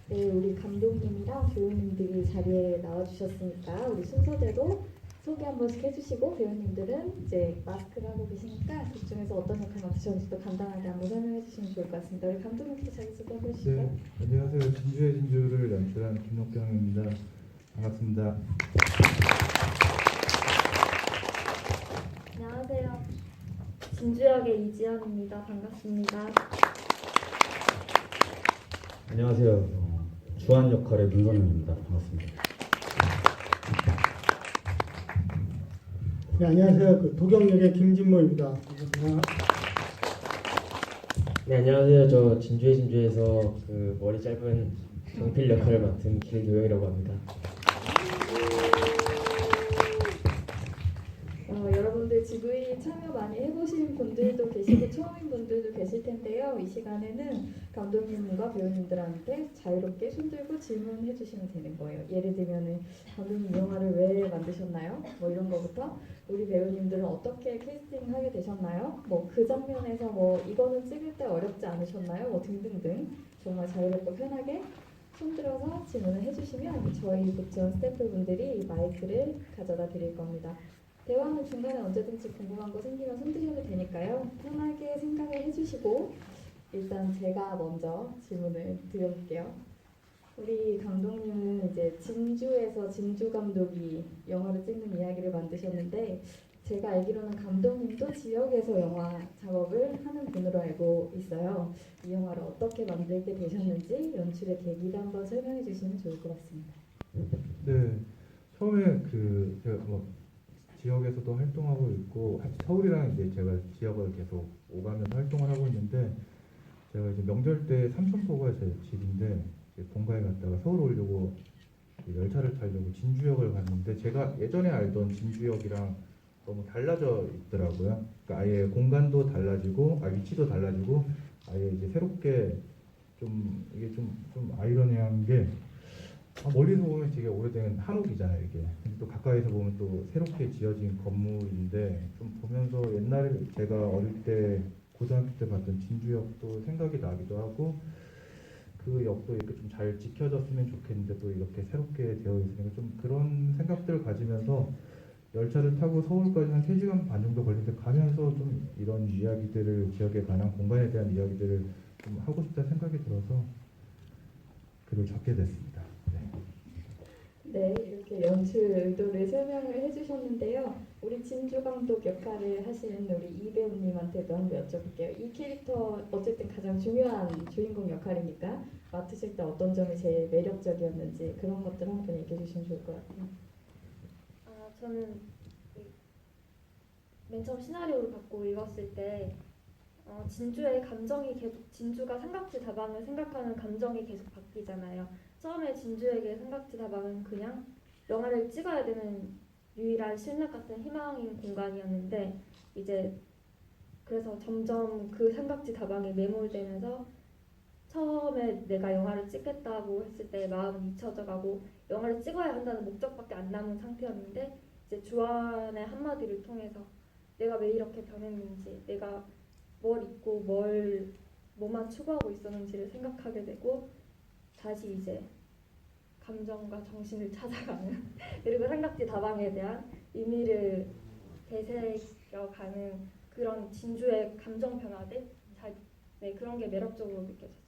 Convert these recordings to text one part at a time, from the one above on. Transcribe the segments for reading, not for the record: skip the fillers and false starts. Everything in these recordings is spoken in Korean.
네, 우리 감독님이랑 배우님들이 자리에 나와주셨으니까 우리 순서대로 소개 한 번씩 해주시고 배우님들은 이제 마스크를 하고 계시니까 그 중에서 어떤 역할 맡으셨는지도 간단하게 한번 설명해 주시면 좋을 것 같습니다. 우리 감독님께 자기소개 한번 해주실까요? 네, 안녕하세요. 진주의 진주를 연출한 김옥경입니다. 반갑습니다. 안녕하세요. 진주역의 이지연입니다. 반갑습니다. 안녕하세요. 주한 역할의 문선영입니다. 반갑습니다. 네, 안녕하세요. 도경역의 김진모입니다. 반갑습니다. 네, 안녕하세요. 저 진주의 진주에서 그 머리 짧은 정필 역할을 맡은 길도영이라고 합니다. 여러분들 GV 참여 많이 해보신 분들도 계시고 처음인 분들도 계실 텐데요. 이 시간에는 감독님과 배우님들한테 자유롭게 손들고 질문해 주시면 되는 거예요. 예를 들면은 감독님 이 영화를 왜 만드셨나요? 뭐 이런 거부터 우리 배우님들은 어떻게 캐스팅하게 되셨나요? 뭐 그 장면에서 뭐 이거는 찍을 때 어렵지 않으셨나요? 뭐 등등등 정말 자유롭고 편하게 손들어서 질문을 해주시면 저희 부천 스태프분들이 마이크를 가져다 드릴 겁니다. 대화는 중간에 언제든지 궁금한 거 생기면 손드셔도 되니까요. 편하게 생각을 해주시고 일단 제가 먼저 질문을 드려볼게요. 우리 감독님은 이제 진주에서 진주 감독이 영화를 찍는 이야기를 만드셨는데 제가 알기로는 감독님도 지역에서 영화 작업을 하는 분으로 알고 있어요. 이 영화를 어떻게 만들게 되셨는지 연출의 계기를 한번 설명해 주시면 좋을 것 같습니다. 네, 처음에 제가 지역에서도 활동하고 있고 서울이랑 이제 제가 지역을 계속 오가면서 활동을 하고 있는데 제가 이제 명절 때 삼천포가 제 집인데 본가에 갔다가 서울 오려고 열차를 타려고 진주역을 갔는데 제가 예전에 알던 진주역이랑 너무 달라져 있더라고요. 그러니까 아예 공간도 달라지고 위치도 달라지고 아예 이제 새롭게 이게 좀 아이러니한 게 멀리서 보면 되게 오래된 한옥이잖아요 이게. 근데 또 가까이서 보면 또 새롭게 지어진 건물인데 좀 보면서 옛날에 제가 어릴 때 고등학교 때 봤던 진주역도 생각이 나기도 하고 그 역도 이렇게 좀 잘 지켜졌으면 좋겠는데 또 이렇게 새롭게 되어 있으니까 좀 그런 생각들을 가지면서 열차를 타고 서울까지 한 3시간 반 정도 걸리는데 가면서 좀 이런 이야기들을 지역에 관한 공간에 대한 이야기들을 좀 하고 싶다는 생각이 들어서 글을 적게 됐습니다. 네, 이렇게 연출 의도를 설명을 해주셨는데요. 우리 진주 감독 역할을 하시는 우리 이 배우님한테도 한번 여쭤볼게요. 이 캐릭터 어쨌든 가장 중요한 주인공 역할이니까 맡으실 때 어떤 점이 제일 매력적이었는지 그런 것들 한번 얘기해 주시면 좋을 것 같아요. 저는 맨 처음 시나리오를 받고 읽었을 때 진주의 감정이 계속 진주가 삼각지 다방을 생각하는 감정이 계속 바뀌잖아요. 처음에 진주에게 삼각지 다방은 그냥 영화를 찍어야 되는 유일한 신뢰 같은 희망인 공간이었는데 이제 그래서 점점 그 삼각지 다방에 매몰되면서 처음에 내가 영화를 찍겠다고 했을 때 마음은 잊혀져가고 영화를 찍어야 한다는 목적밖에 안 남은 상태였는데 이제 주안의 한마디를 통해서 내가 왜 이렇게 변했는지 내가 뭘 잊고 뭐만 추구하고 있었는지를 생각하게 되고 다시 이제 감정과 정신을 찾아가는 그리고 삼각지 다방에 대한 의미를 되새겨가는 그런 진주의 감정 변화들 네, 그런 게 매력적으로 느껴졌어요.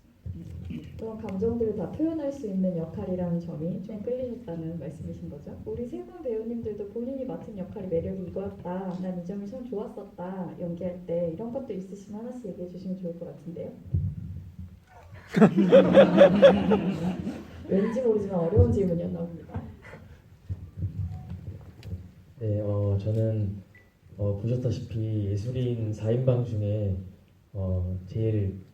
그런 감정들을 다 표현할 수 있는 역할이라는 점이 좀 끌리셨다는 말씀이신 거죠? 우리 세 분 배우님들도 본인이 맡은 역할이 매력이 이거였다, 난 이 점이 참 좋았었다, 연기할 때 이런 것도 있으시면 하나씩 얘기해 주시면 좋을 것 같은데요. 왠지 모르지만 어려운 질문이었나 봅니다. 네, 저는 보셨다시피 예술인 4인방 중에 제일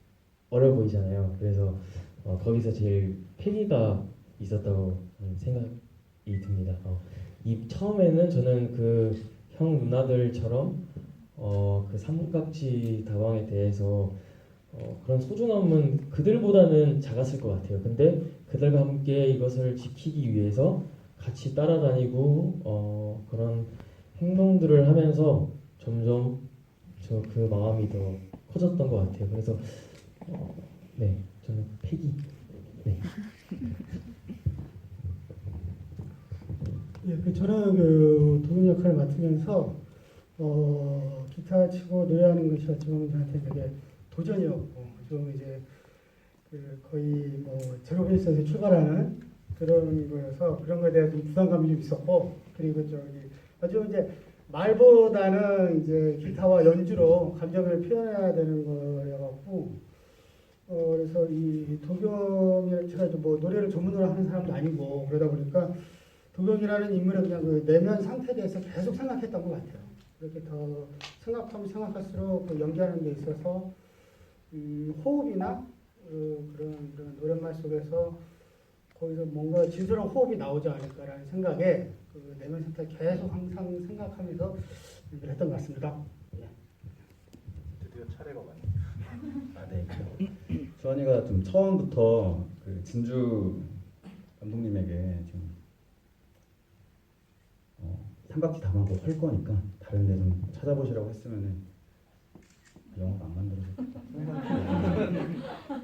어려 보이잖아요. 그래서 거기서 제일 패기가 있었다고 생각이 듭니다. 처음에는 저는 그 형 누나들처럼 그 삼각지 다방에 대해서 그런 소중함은 그들보다는 작았을 것 같아요. 근데 그들과 함께 이것을 지키기 위해서 같이 따라다니고 그런 행동들을 하면서 점점 그 마음이 더 커졌던 것 같아요. 그래서 네, 저는 패기. 네. 예, 저는 그 도경 역할을 맡으면서 기타 치고 노래하는 것이 어찌 보면 저한테 되게 도전이었고 좀 이제 그 거의 뭐 제로베이스에서 출발하는 그런 거여서 그런 거에 대한 좀 부담감이 좀 있었고 그리고 아주 이제 말보다는 이제 기타와 연주로 감정을 표현해야 되는 거여갖고 그래서 이 도경이 제가 뭐 노래를 전문으로 하는 사람도 아니고 그러다 보니까 도경이라는 인물의 그냥 그 내면 상태에 대해서 계속 생각했던 것 같아요. 그렇게 더 생각하면 생각할수록 그 연기하는 데 있어서 호흡이나 그런 노랫말 속에서 거기서 뭔가 진솔한 호흡이 나오지 않을까라는 생각에 그 내면 상태 계속 항상 생각하면서 연기를 했던 것 같습니다. 드디어 차례가 왔네. 아, 네. 주한이가 좀 처음부터 그 진주 감독님에게 좀 삼각지 담아고 할 거니까 다른 데 좀 찾아보시라고 했으면은 영화가 안 만들어졌겠다.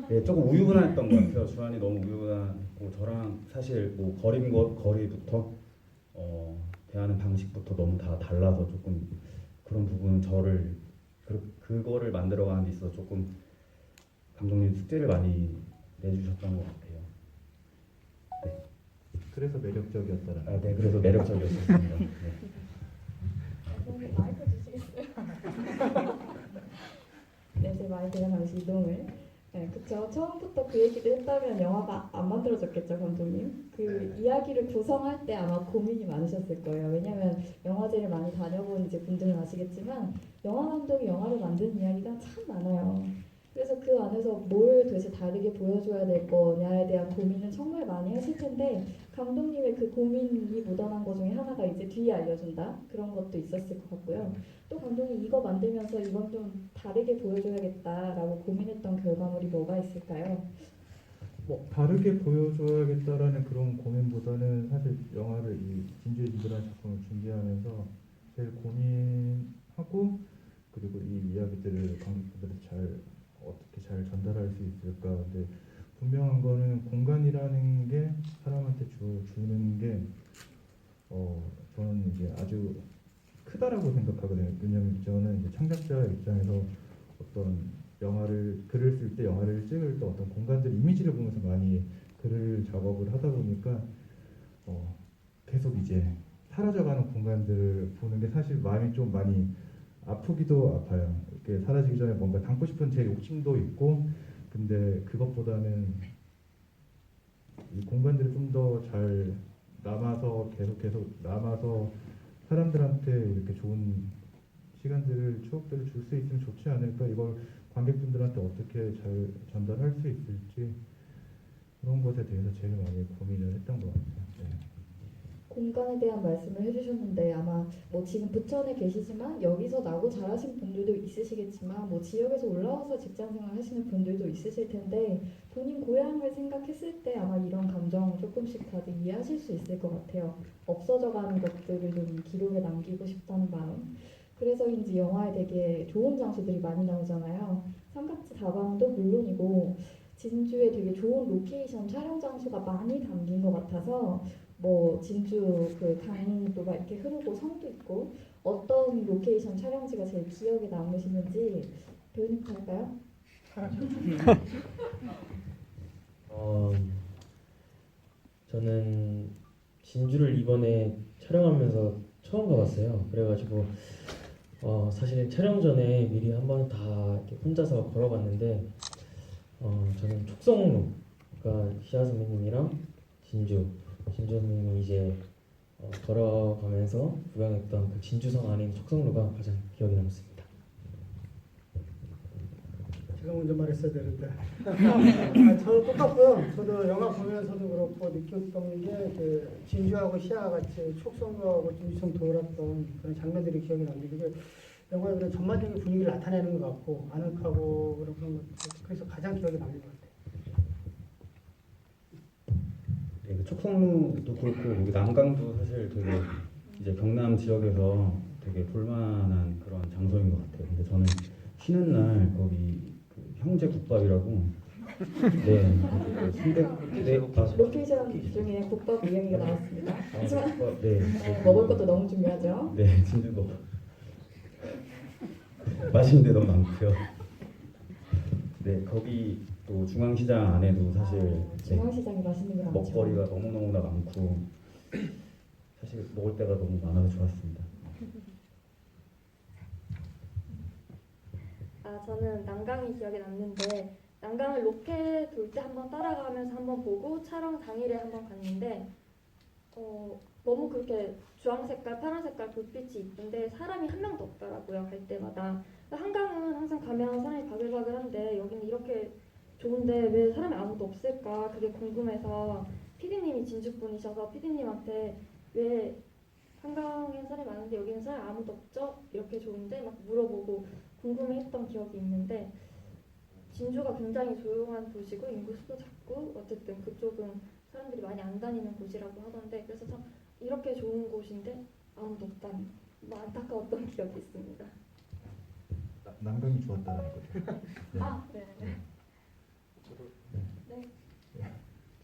네, 조금 우유부단했던 것 같아요. 주한이 너무 우유부단했고 저랑 사실 뭐 거리부터 대하는 방식부터 너무 다 달라서 조금 그런 부분은 저를 그거를 만들어가는 데 있어서 조금 감독님 숙제를 많이 내주셨던 것 같아요. 그래서 매력적이었다라는. 아, 네, 그래서 매력적이었습니다. 네. 선생님 마이크 주시겠어요? 네, 제 마이크가 잠시 이동을. 네, 그쵸. 처음부터 그 얘기를 했다면 영화가 안 만들어졌겠죠, 감독님? 그 이야기를 구성할 때 아마 고민이 많으셨을 거예요. 왜냐하면 영화제를 많이 다녀본 이제 분들은 아시겠지만 영화 감독이 영화를 만드는 이야기가 참 많아요. 그래서 그 안에서 뭘 도대체 다르게 보여줘야 될 거냐에 대한 고민은 정말 많이 하실 텐데 감독님의 그 고민이 묻어난 것 중에 하나가 이제 뒤에 알려준다 그런 것도 있었을 것 같고요. 또 감독이 이거 만들면서 이건 좀 다르게 보여줘야겠다라고 고민했던 결과물이 뭐가 있을까요? 뭐 다르게 보여줘야겠다라는 그런 고민보다는 사실 영화를 이 진주의 진주라는 작품을 준비하면서 제일 고민하고 그리고 이 이야기들을 관객분들한테 어떻게 잘 전달할 수 있을까. 근데 분명한 거는 공간이라는 게 사람한테 주는 게 저는 이제 아주 크다라고 생각하거든요. 왜냐하면 저는 이제 창작자 입장에서 어떤 영화를 글을 쓸 때 영화를 찍을 때 어떤 공간들 이미지를 보면서 많이 글을 작업을 하다 보니까 계속 이제 사라져가는 공간들을 보는 게 사실 마음이 좀 많이 아프기도 아파요. 이렇게 사라지기 전에 뭔가 담고 싶은 제 욕심도 있고 근데 그것보다는 이 공간들이 좀 더 잘 남아서 계속 남아서 사람들한테 이렇게 좋은 시간들을 추억들을 줄 수 있으면 좋지 않을까. 이걸 관객분들한테 어떻게 잘 전달할 수 있을지 그런 것에 대해서 제일 많이 고민을 했던 것 같아요. 네. 공간에 대한 말씀을 해주셨는데 아마 뭐 지금 부천에 계시지만 여기서 나고 자라신 분들도 있으시겠지만 뭐 지역에서 올라와서 직장생활 하시는 분들도 있으실 텐데 본인 고향을 생각했을 때 아마 이런 감정 조금씩 다들 이해하실 수 있을 것 같아요. 없어져가는 것들을 좀 기록에 남기고 싶다는 마음. 그래서인지 영화에 되게 좋은 장소들이 많이 나오잖아요. 삼각지 다방도 물론이고 진주에 되게 좋은 로케이션 촬영 장소가 많이 담긴 것 같아서 뭐 진주 그 강도 막 이렇게 흐르고 성도 있고 어떤 로케이션 촬영지가 제일 기억에 남으시는지 배우님부터 할까요? 저는 진주를 이번에 촬영하면서 처음 가봤어요. 그래가지고 사실 촬영 전에 미리 한번 다 이렇게 혼자서 걸어봤는데 저는 촉성로, 그러니까 시아 선배님이랑 진주 선배님이 이제 걸어가면서 구경했던 그 진주성 안에 있는 촉성로가 가장 기억에 남습니다. 제가 먼저 말했어야 되는데 저도 똑같고요. 저도 영화 보면서도 그렇고 느꼈던 게 그 진주하고 시아가 같이 촉성로하고 진주성 돌았던 그런 장면들이 기억에 남는데 영화의 그런 전반적인 분위기를 나타내는 것 같고 아늑하고 그런 것 그래서 가장 기억에 남는 것 같아요. 네, 그 촉성루도 그렇고 여기 남강도 사실 되게 이제 경남 지역에서 되게 볼만한 그런 장소인 것 같아요. 근데 저는 쉬는 날 거기 그 형제 국밥이라고 네. 순대 네. 로케이션 중에 국밥 이야기가 나왔습니다. 네. 먹을 것도 너무 중요하죠. 네, 진주도 맛있는 데 너무 많고요. 네, 거기 또 중앙시장 안에도 사실 네, 중앙시장이 맛있는 게 많죠. 먹거리가 너무너무나 많고 사실 먹을 데가 너무 많아서 좋았습니다. 저는 난강이 기억에 남는데 난강을 로켓 돌 때 한번 따라가면서 한번 보고 촬영 당일에 한번 갔는데 너무 그렇게 주황 색깔, 파란 색깔 불빛이 이쁜데 사람이 한 명도 없더라고요. 갈 때마다. 한강은 항상 가면 사람이 바글바글한데 여기는 이렇게 좋은데 왜 사람이 아무도 없을까 그게 궁금해서 PD님이 진주분이셔서 PD님한테 왜 한강엔 사람이 많은데 여기는 사람이 아무도 없죠? 이렇게 좋은데 막 물어보고 궁금해했던 기억이 있는데 진주가 굉장히 조용한 도시고 인구 수도 작고 어쨌든 그쪽은 사람들이 많이 안 다니는 곳이라고 하던데 그래서 참 이렇게 좋은 곳인데 아무도 없다니 뭐 안타까웠던 기억이 있습니다. 난강이 좋았다는 거죠. 네.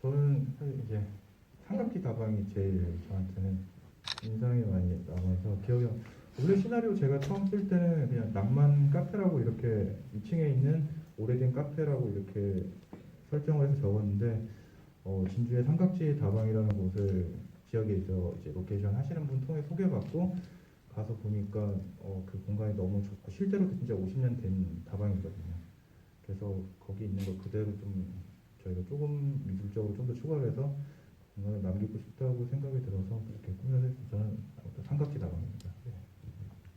저는 사실 이제 삼각지 다방이 제일 저한테는 인상이 많이 남아서 기억이 원래 시나리오 제가 처음 쓸 때는 그냥 낭만 카페라고 이렇게 2층에 있는 오래된 카페라고 이렇게 설정을 해서 적었는데 진주의 삼각지 다방이라는 곳을 지역에서 이제 로케이션 하시는 분 통해 소개받고 가서 보니까 그 공간이 너무 좋고 실제로 진짜 50년 된 다방이거든요. 그래서 거기 있는 걸 그대로 좀 저희가 조금 미술적으로 좀 더 추가를 해서 공간을 남기고 싶다고 생각이 들어서 그렇게 꾸며서 저는 삼각지 다방입니다.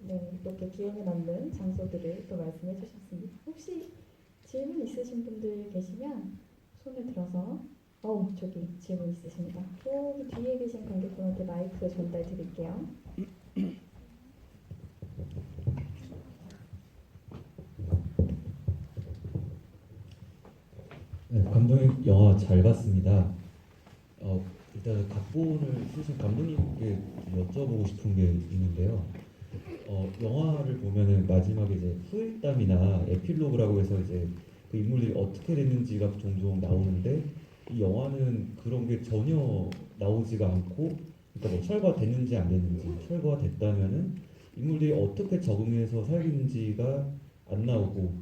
네, 이렇게 기억에 남는 장소들을 또 말씀해 주셨습니다. 혹시 질문 있으신 분들 계시면 손을 들어서 저기 질문 있으십니다. 저기 뒤에 계신 관객분한테 마이크 전달 드릴게요. 네, 감독님 영화 잘 봤습니다. 일단 각본을 쓰신 감독님께 여쭤보고 싶은 게 있는데요. 영화를 보면은 마지막에 이제 후일담이나 에필로그라고 해서 이제 그 인물들이 어떻게 됐는지가 종종 나오는데 이 영화는 그런 게 전혀 나오지가 않고, 그러니까 뭐 철거됐는지 안 됐는지, 철거가 됐다면은 인물들이 어떻게 적응해서 살는지가 안 나오고,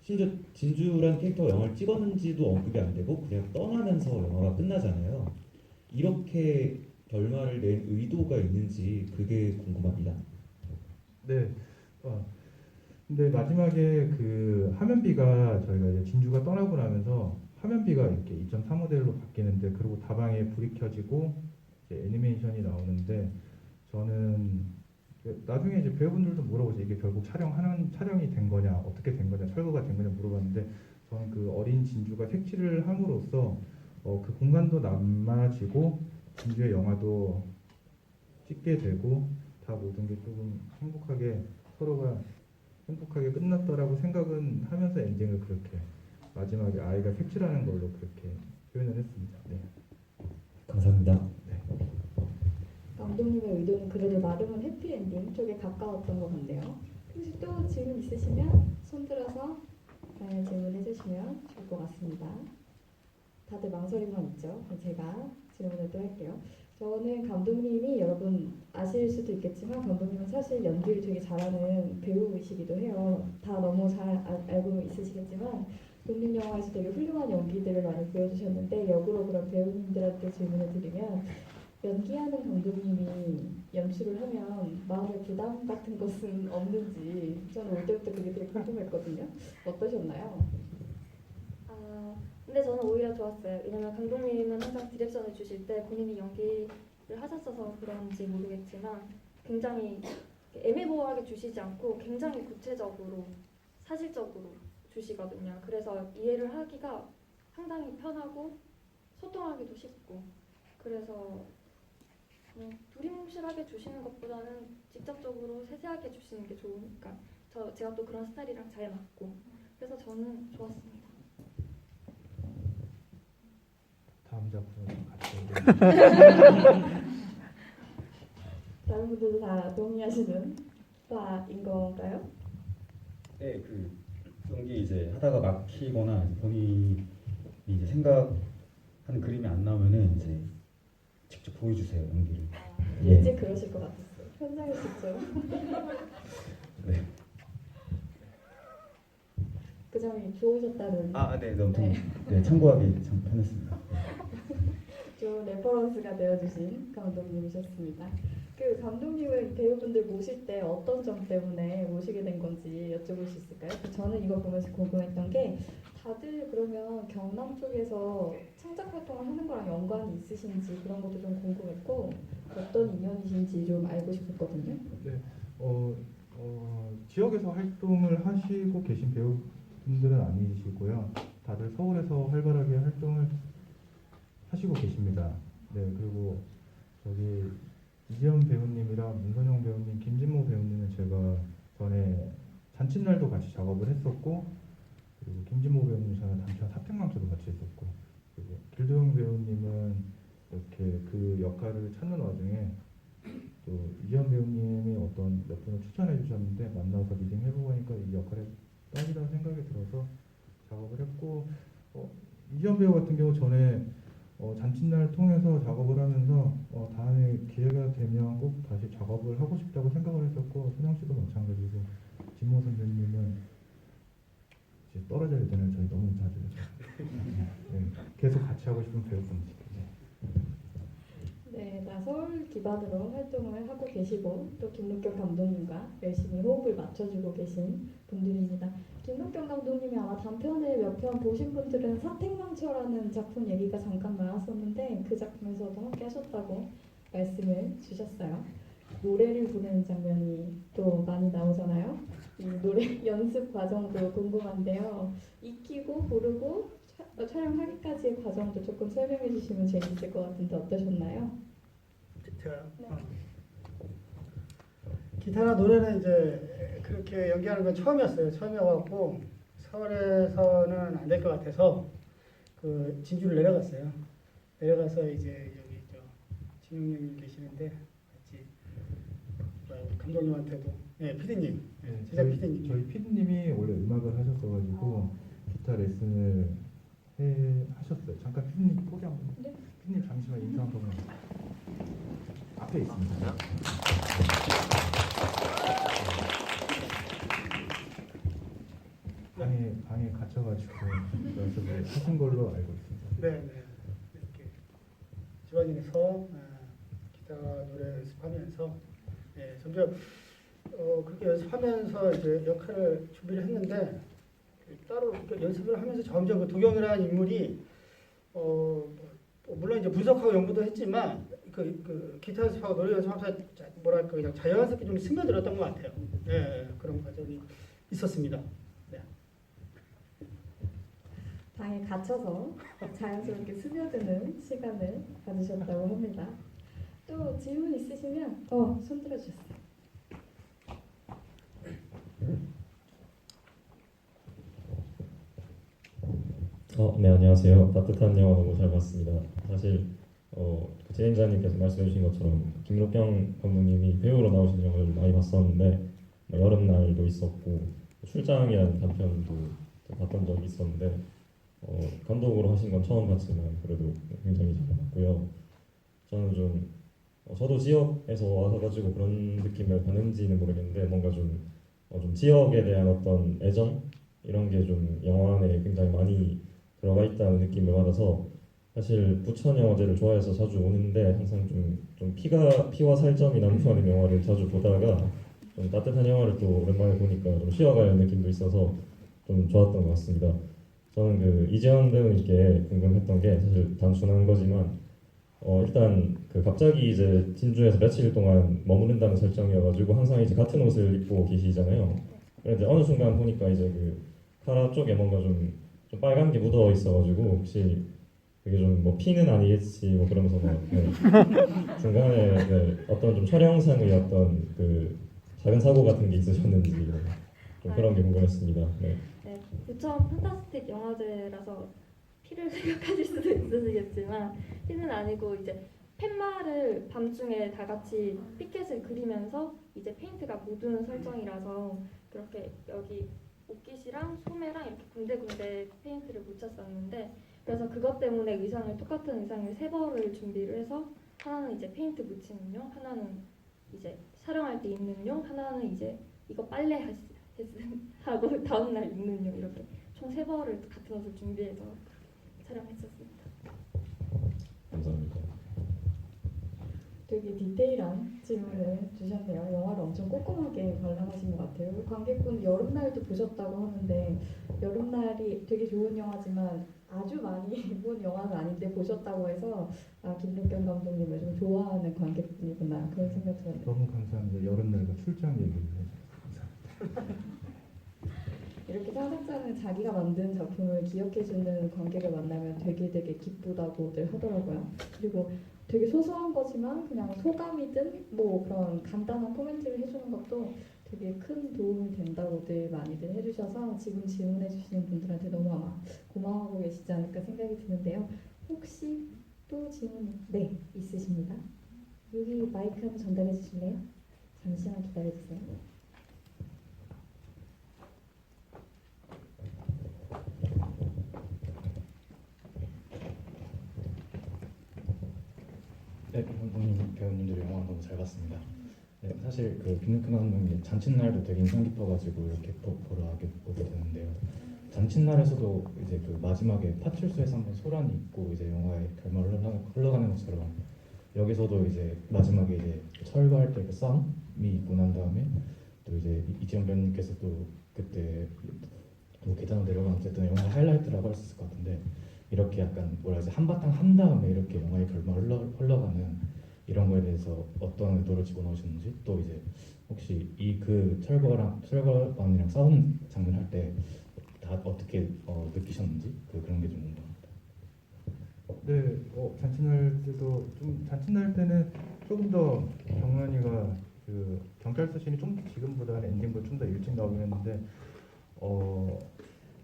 심지어 진주라는 캐릭터가 영화를 찍었는지도 언급이 안 되고 그냥 떠나면서 영화가 끝나잖아요. 이렇게 결말을 낸 의도가 있는지 그게 궁금합니다. 네. 근데 마지막에 그 화면비가 저희가 이제 진주가 떠나고 나면서 화면비가 이렇게 2.3모델로 바뀌는데 그리고 다방에 불이 켜지고 이제 애니메이션이 나오는데 저는 나중에 이제 배우분들도 물어보죠. 이게 결국 촬영이 된 거냐, 어떻게 된 거냐, 철거가 된 거냐 물어봤는데 저는 그 어린 진주가 색칠을 함으로써 그 공간도 남아지고 진주의 영화도 찍게 되고 다 모든 게 조금 서로가 행복하게 끝났다라고 생각은 하면서 엔딩을 그렇게 마지막에 아이가 색칠하는 걸로 그렇게 표현을 했습니다. 네. 감사합니다. 감독님의 의도는 그래도 나름은 해피엔딩 쪽에 가까웠던 것 같네요. 혹시 또 질문 있으시면 손 들어서 질문해 주시면 좋을 것 같습니다. 다들 망설임만 있죠? 그럼 제가 질문을 또 할게요. 저는 감독님이 여러분 아실 수도 있겠지만 감독님은 사실 연기를 되게 잘하는 배우이시기도 해요. 다 너무 잘 알고 있으시겠지만 독립 영화에서 되게 훌륭한 연기들을 많이 보여주셨는데 역으로 그런 배우님들한테 질문을 드리면 연기하는 감독님이 연출을 하면 마음의 부담 같은 것은 없는지 저는 올 때부터 그게 되게 궁금했거든요. 어떠셨나요? 근데 저는 오히려 좋았어요. 왜냐면 감독님은 항상 디렉션을 주실 때 본인이 연기를 하셨어서 그런지 모르겠지만 굉장히 애매모호하게 주시지 않고 굉장히 구체적으로 사실적으로 주시거든요. 그래서 이해를 하기가 상당히 편하고 소통하기도 쉽고 그래서 두리뭉실하게 주시는 것보다는 직접적으로 세세하게 주시는 게 좋으니까 제가 또 그런 스타일이랑 잘 맞고 그래서 저는 좋았습니다. 다음 작품은 같이 다른 분들도 다 동의하시는 바인 건가요? 네, 그 연기 이제 하다가 막히거나 본인이 이제 생각하는 그림이 안 나오면은 이제 직접 보여주세요 연기를. 예. 일찍 그러실 것 같았어요. 현장에 직접. 네. 그 점이 좋으셨다는 네, 너무 네. 네, 참고하기 참 편했습니다. 좋은 레퍼런스가 되어주신 감독님이셨습니다. 그 감독님은 배우분들 모실 때 어떤 점 때문에 모시게 된 건지 여쭤볼 수 있을까요? 저는 이거 보면서 궁금했던 게 다들 그러면 경남 쪽에서 창작 활동을 하는 거랑 연관이 있으신지 그런 것도 좀 궁금했고 어떤 인연이신지 좀 알고 싶었거든요. 네, 지역에서 활동을 하시고 계신 배우분들은 아니시고요. 다들 서울에서 활발하게 활동을 하시고 계십니다. 네, 그리고 저기 이지연 배우님이랑 문선영 배우님, 김진모 배우님은 제가 전에 잔칫날도 같이 작업을 했었고, 그리고 김진모 배우님 저는 단편 사택망초도 같이 했었고, 그리고 길도영 배우님은 이렇게 그 역할을 찾는 와중에 또 이지연 배우님이 어떤 몇 분을 추천해 주셨는데 만나서 리딩 해보고 하니까 이 역할에 딱이라는 생각이 들어서 작업을 했고, 이지연 배우 같은 경우 전에 잔칫날 통해서 작업을 하면서 다음에 기회가 되면 꼭 다시 작업을 하고 싶다고 생각을 했었고, 선영 씨도 마찬가지고, 진모 선생님은 이제 떨어져야 되는 저희 너무 자주 네, 계속 같이 하고 싶은 배우분이시죠. 네, 다 서울 기반으로 활동을 하고 계시고 또 김록경 감독님과 열심히 호흡을 맞춰주고 계신 분들입니다. 김록경 감독님이 아마 단편을 몇 편 보신 분들은 사택망초라는 작품 얘기가 잠깐 나왔었는데 그 작품에서도 함께 하셨다고 말씀을 주셨어요. 노래를 부르는 장면이 또 많이 나오잖아요. 이 노래 연습 과정도 궁금한데요. 익히고 부르고 촬영하기까지의 과정도 조금 설명해 주시면 재밌을 것 같은데 어떠셨나요? 제가 네. 기타나 노래는 이제 그렇게 연기하는 건 처음이었어요. 처음이어갖고 서울에서는 안 될 것 같아서 그 진주를 내려갔어요. 내려가서 이제 여기 진용님 계시는데 같이 감독님한테도 PD님, 제작 PD님. 저희 PD님이 원래 음악을 하셨어가지고 기타 레슨을 하셨어요. 잠깐 PD님 포기 한번. 네. PD님 잠시만 인사 한번. 앞에 있습니다. 방에 갇혀가지고 연습을 하신 걸로 알고 있습니다. 네. 이렇게 집안일에서 기타 노래 연습하면서 점점 그렇게 연습하면서 이제 역할을 준비를 했는데 따로 이렇게 연습을 하면서 점점 그 도경이라는 인물이 물론 이제 분석하고 연구도 했지만 그 기타 연습하고 노래 연습하면서 뭐랄까 그냥 자연스럽게 좀 스며들었던 것 같아요. 그런 과정이 있었습니다. 방에 갇혀서 자연스럽게 스며드는 시간을 가지셨다고 합니다. 또 질문 있으시면 손 들어주세요. 네, 안녕하세요. 따뜻한 영화 너무 잘 봤습니다. 사실 진행자님께서 말씀해 주신 것처럼 김록경 감독님이 배우로 나오신 영화를 많이 봤었는데 여름날도 있었고 출장이라는 단편도 봤던 적이 있었는데 감독으로 하신 건 처음 봤지만 그래도 굉장히 잘 봤고요. 저는 좀 저도 지역에서 와서가지고 그런 느낌을 받는지는 모르겠는데 뭔가 좀 지역에 대한 어떤 애정 이런 게 좀 영화 안에 굉장히 많이 들어가 있다는 느낌을 받아서 사실 부천 영화제를 좋아해서 자주 오는데 항상 좀 피와 살점이 남부하는 영화를 자주 보다가 좀 따뜻한 영화를 또 오랜만에 보니까 좀 쉬어가는 느낌도 있어서 좀 좋았던 것 같습니다. 저는 그 이재현 배우님께 궁금했던 게 사실 단순한 거지만 일단 그 갑자기 이제 진주에서 며칠 동안 머무른다는 설정이어가지고 항상 이제 같은 옷을 입고 계시잖아요. 그런데 어느 순간 보니까 이제 그 카라 쪽에 뭔가 좀 빨간 게 묻어 있어가지고 혹시 그게 좀 뭐 피는 아니겠지 뭐 그러면서 막 중간에 어떤 좀 촬영상의 어떤 그 작은 사고 같은 게 있으셨는지 좀 그런 게 궁금했습니다. 네. 부천 판타스틱 영화제라서 피를 생각하실 수도 있으시겠지만 피는 아니고 이제 팻말을 밤중에 다 같이 피켓을 그리면서 이제 페인트가 묻은 설정이라서 그렇게 여기 옷깃이랑 소매랑 이렇게 군데군데 페인트를 묻혔었는데 그래서 그것 때문에 의상을 똑같은 의상을 세 벌을 준비를 해서 하나는 이제 페인트 묻히는 용, 하나는 이제 촬영할 때 입는 용, 하나는 이제 이거 빨래 하고 다음 날 입는 용 이렇게 총 세 벌을 같은 옷을 준비해서 촬영했었습니다. 감사합니다. 되게 디테일한 질문을 주셨네요. 영화를 엄청 꼼꼼하게 관람하신 것 같아요. 관객분 여름날도 보셨다고 하는데 여름날이 되게 좋은 영화지만 아주 많이 본 영화는 아닌데 보셨다고 해서 아 김덕경 감독님을 좀 좋아하는 관객분이구나 그런 생각 들었네요. 너무 감사합니다. 여름날과 출장 얘기를 해주셔서. 이렇게 상상자는 자기가 만든 작품을 기억해주는 관객을 만나면 되게 기쁘다고들 하더라고요. 그리고 되게 소소한 거지만 그냥 소감이든 뭐 그런 간단한 코멘트를 해주는 것도 되게 큰 도움이 된다고들 많이들 해주셔서 지금 질문해주시는 분들한테 너무 아마 고마워하고 계시지 않을까 생각이 드는데요. 혹시 또 질문 네 있으십니다. 여기 마이크 한번 전달해 주실래요? 잠시만 기다려주세요. 네, 감독님, 배우님들이 영화 너무 잘 봤습니다. 네, 사실 그 김덕현 감독님 잔칫날도 되게 인상 깊어가지고 이렇게 보러 가게 오게 되는데요. 잔칫날에서도 이제 그 마지막에 파출소에서 한번 소란이 있고 이제 영화의 결말 흘러가는 것처럼 여기서도 이제 마지막에 이제 철거할 때 그 싸움이 있고 난 다음에 또 이제 이지영 배우님께서 또 그때 뭐 계단을 내려가는 어쨌든 영화의 하이라이트라고 할 수 있을 것 같은데. 이렇게 약간 뭐라 해야지 한바탕 한 다음에 이렇게 영화의 결말 흘러가는 이런 거에 대해서 어떤 의도를 집어넣으셨는지 또 이제 혹시 이 그 철거반이랑 싸우는 장면 할 때 다 어떻게 느끼셨는지 그런 게 좀 궁금합니다. 네, 잔칫날 때도 좀 잔칫날 때는 조금 더 경란이가 그 경찰서 씬이 좀 지금보다는 엔딩보다 좀 더 일찍 나오긴 했는데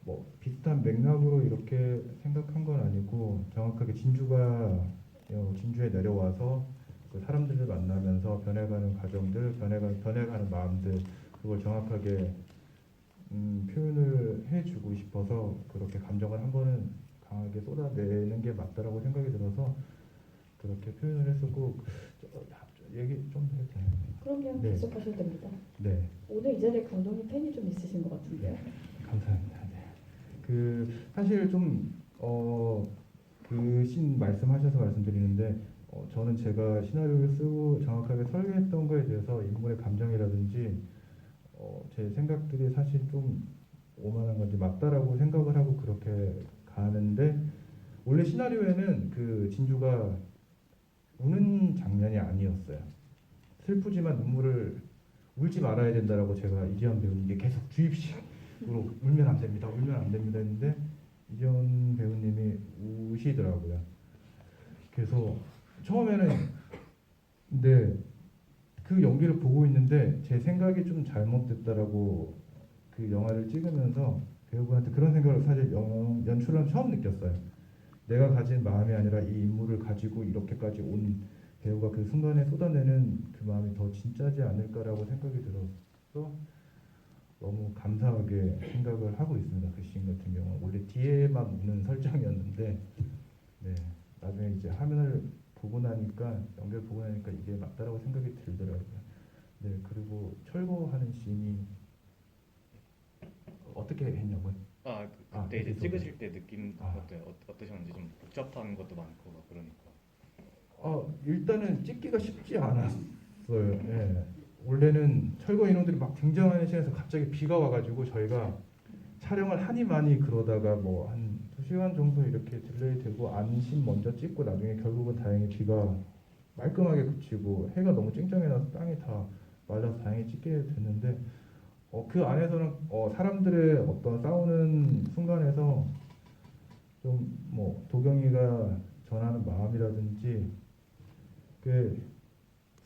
뭐 비슷한 맥락으로 이렇게 생각한 건 아니고 정확하게 진주에 내려와서 그 사람들을 만나면서 변해가는 과정들, 변해가는 마음들 그걸 정확하게 표현을 해주고 싶어서 그렇게 감정을 한 번은 강하게 쏟아내는 게 맞다라고 생각이 들어서 그렇게 표현을 했었고 얘기 좀 더 해도 되나요? 그럼요. 네. 계속하셔도 됩니다. 네. 오늘 이 자리에 감독님 팬이 좀 있으신 것 같은데요. 감사합니다. 네. 그 사실 좀 그 신 말씀하셔서 말씀드리는데 저는 제가 시나리오를 쓰고 정확하게 설계했던 거에 대해서 인물의 감정이라든지 제 생각들이 사실 좀 오만한 건지 맞다라고 생각을 하고 그렇게 가는데 원래 시나리오에는 그 진주가 우는 장면이 아니었어요. 슬프지만 눈물을 울지 말아야 된다라고 제가 이지현 배우님께 계속 주입식으로 울면 안 됩니다. 울면 안 됩니다 했는데 이지현 배우님이 우시더라고요. 그래서 처음에는 근데 그 연기를 보고 있는데 제 생각이 좀 잘못됐다라고 그 영화를 찍으면서 배우분한테 그런 생각을 사실 연출을 처음 느꼈어요. 내가 가진 마음이 아니라 이 인물을 가지고 이렇게까지 온 배우가 그 순간에 쏟아내는 그 마음이 더 진짜지 않을까라고 생각이 들어서 너무 감사하게 생각을 하고 있습니다. 그 씬 같은 경우 원래 뒤에만 우는 설정이었는데 네, 나중에 이제 화면을 보고 나니까 연결 보고 나니까 이게 맞다라고 생각이 들더라고요. 네, 그리고 철거하는 씬이 어떻게 했냐고요? 그때 이제 에피소드. 찍으실 때 느낌 아. 어떠셨는지 좀 복잡한 것도 많고 막 그러니까. 일단은 찍기가 쉽지 않았어요. 예. 원래는 철거 인원들이 막 등장하는 시간에서 갑자기 비가 와가지고 저희가 촬영을 하니 많이 그러다가 뭐 한 2시간 정도 이렇게 딜레이 되고 안심 먼저 찍고 나중에 결국은 다행히 비가 말끔하게 그치고 해가 너무 쨍쨍해서 땅이 다 말라서 다행히 찍게 됐는데 그 안에서는 사람들의 어떤 싸우는 순간에서 좀 뭐 도경이가 전하는 마음이라든지 그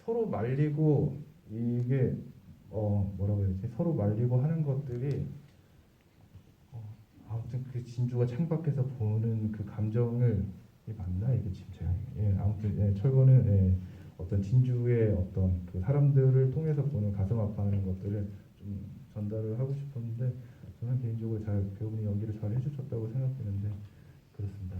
서로 말리고 이게 뭐라고 해야 되지? 서로 말리고 하는 것들이 아무튼 그 진주가 창밖에서 보는 그 감정을 이게 맞나 이게 진짜 아무튼 철거는 어떤 진주의 어떤 그 사람들을 통해서 보는 가슴 아파하는 것들을 좀 전달을 하고 싶었는데 저는 개인적으로 잘 배우분이 연기를 잘 해주셨다고 생각되는데 그렇습니다.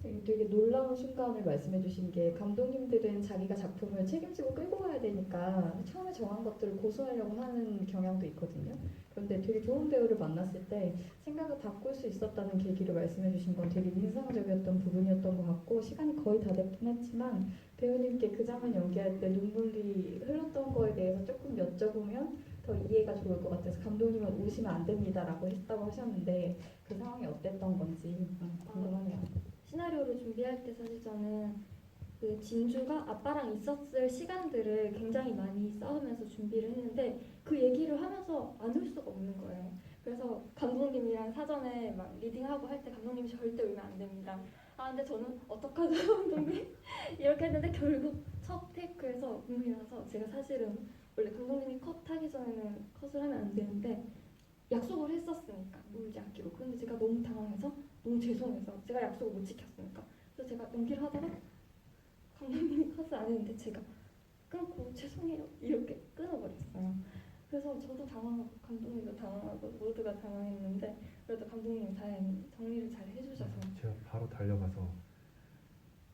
네. 되게 놀라운 순간을 말씀해 주신 게 감독님들은 자기가 작품을 책임지고 끌고 가야 되니까 처음에 정한 것들을 고수하려고 하는 경향도 있거든요. 그런데 되게 좋은 배우를 만났을 때 생각을 바꿀 수 있었다는 계기를 말씀해 주신 건 되게 인상적이었던 부분이었던 것 같고 시간이 거의 다 됐긴 했지만 배우님께 그 장면 연기할 때 눈물이 흘렀던 거에 대해서 조금 여쭤보면 더 이해가 좋을 것 같아서 감독님은 우시면 안 됩니다라고 했다고 하셨는데 그 상황이 어땠던 건지 궁금하네요. 시나리오를 준비할 때 사실 저는 그 진주가 아빠랑 있었을 시간들을 굉장히 많이 쌓으면서 준비를 했는데 그 얘기를 하면서 안 울 수가 없는 거예요. 그래서 감독님이랑 사전에 막 리딩하고 할 때 감독님이 절대 울면 안 됩니다. 아 근데 저는 어떡하죠 감독님? 이렇게 했는데 결국 첫 테이크에서 눈물이 나서 제가 사실은 원래 감독님이 컷하기 전에는 컷을 하면 안 되는데 약속을 했었으니까 울지 않기로. 그런데 제가 너무 당황해서 너무 죄송해서 제가 약속을 못 지켰으니까 그래서 제가 연기를 하다가 감독님이 컷을 안 했는데 제가 끊고 죄송해요 이렇게 끊어버렸어요. 그래서 저도 당황하고 감독님도 당황하고 모두가 당황했는데 그래도 감독님 다행히 정리를 잘 해주셔서 제가 바로 달려가서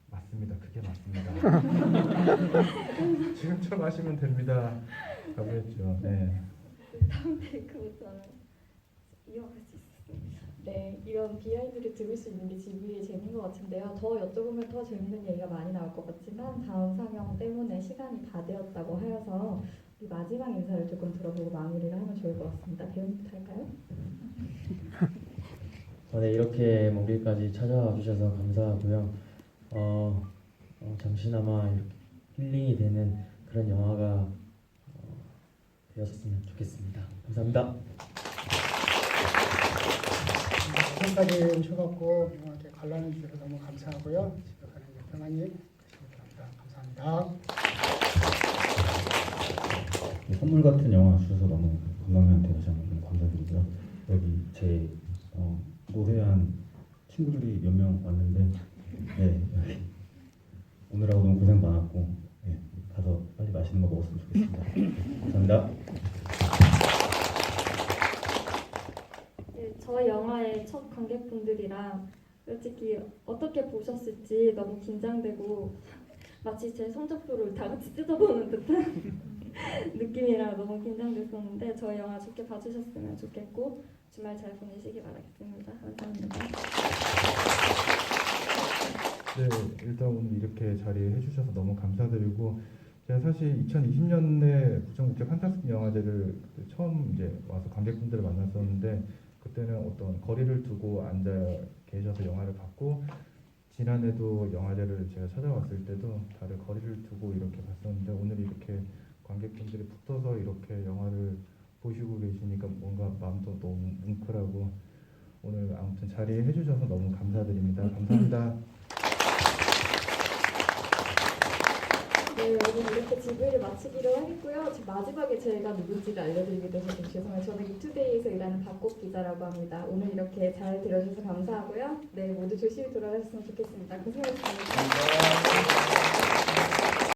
맞습니다. 그게 맞습니다. 지금처럼 하시면 됩니다. 라고 했죠. 네. 다음 테이크부터는 이어갈 수 있었습니다. 네, 이런 비하인드를 들을 수 있는 게 GV의 재미인 것 같은데요. 더 여쭤보면 더 재밌는 얘기가 많이 나올 것 같지만 다음 상영 때문에 시간이 다 되었다고 하여서 우리 마지막 인사를 조금 들어보고 마무리를 하면 좋을 것 같습니다. 배우님부터 할까요? 네, 이렇게 먼 길까지 찾아와 주셔서 감사하고요. 잠시나마 이렇게 힐링이 되는 그런 영화가 되었으면 좋겠습니다. 감사합니다. 지금까지 오셔갖고 이렇게 관람해 주셔서 너무 감사하고요. 집에 가는 길 편안히 가시기 바랍니다. 감사합니다. 선물 같은 영화 주셔서 너무 감독님한테 다시 한번 너무 감사드리고요. 여기 제 노회한 친구들이 몇 명 왔는데 네, 오늘하고 너무 고생 많았고 네, 가서 빨리 맛있는 거 먹었으면 좋겠습니다. 감사합니다. 네, 저 영화의 첫 관객분들이랑 솔직히 어떻게 보셨을지 너무 긴장되고 마치 제 성적표를 다 같이 뜯어보는 듯한 느낌이라 너무 긴장됐었는데 저희 영화 좋게 봐주셨으면 좋겠고 주말 잘 보내시기 바라겠습니다. 감사합니다. 네, 일단 오늘 이렇게 자리에 해주셔서 너무 감사드리고 제가 사실 2020년에 부천국제 판타스틱 영화제를 처음 이제 와서 관객분들을 만났었는데 그때는 어떤 거리를 두고 앉아 계셔서 영화를 봤고 지난해도 영화제를 제가 찾아왔을 때도 다들 거리를 두고 이렇게 봤었는데 오늘 이렇게 관객분들이 붙어서 이렇게 영화를 보시고 계시니까 뭔가 마음도 너무 뭉클하고 오늘 아무튼 자리에 해주셔서 너무 감사드립니다. 감사합니다. 네, 오늘 이렇게 GV를 마치기로 하겠고요. 마지막에 제가 누군지를 알려드리게 돼서 좀 죄송해요. 저는 이투데이에서 일하는 박곡 기자라고 합니다. 오늘 이렇게 잘 들어주셔서 감사하고요. 네, 모두 조심히 돌아가셨으면 좋겠습니다. 고생하셨습니다.